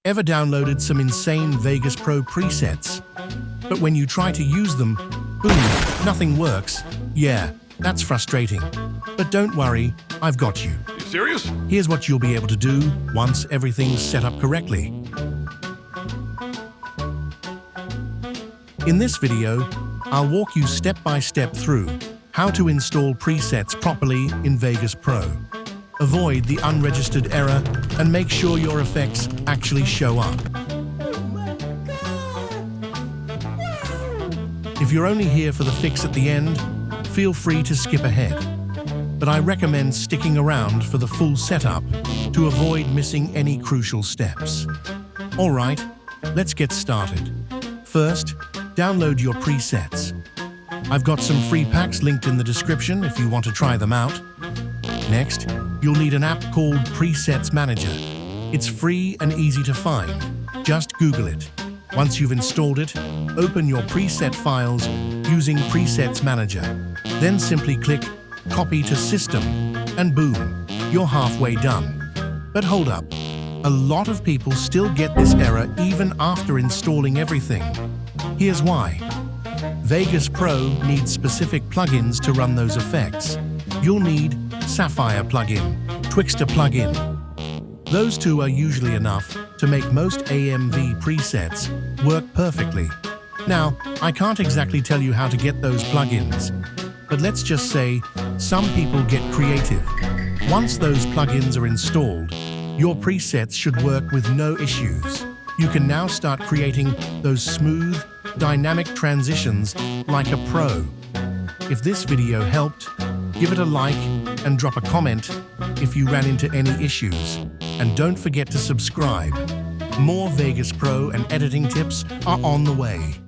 Ever downloaded some insane Vegas Pro presets? But when you try to use them, boom, nothing works. Yeah, that's frustrating. But don't worry, I've got you. You serious? Here's what you'll be able to do once everything's set up correctly. In this video, I'll walk you step by step through how to install presets properly in Vegas Pro. Avoid the unregistered error and make sure your effects actually show up. If you're only here for the fix at the end, feel free to skip ahead. But I recommend sticking around for the full setup to avoid missing any crucial steps. Alright, let's get started. First, download your presets. I've got some free packs linked in the description if you want to try them out. Next, you'll need an app called Presets Manager. It's free and easy to find. Just Google it. Once you've installed it, open your preset files using Presets Manager. Then simply click Copy to System, and boom, you're halfway done. But hold up, a lot of people still get this error even after installing everything. Here's why. Vegas Pro needs specific plugins to run those effects. You'll need Sapphire plugin, Twixtor plugin. Those two are usually enough to make most AMV presets work perfectly. Now, I can't exactly tell you how to get those plugins, but let's just say some people get creative. Once those plugins are installed, your presets should work with no issues. You can now start creating those smooth, dynamic transitions like a pro. If this video helped, give it a like and drop a comment if you ran into any issues. And don't forget to subscribe. More Vegas Pro and editing tips are on the way.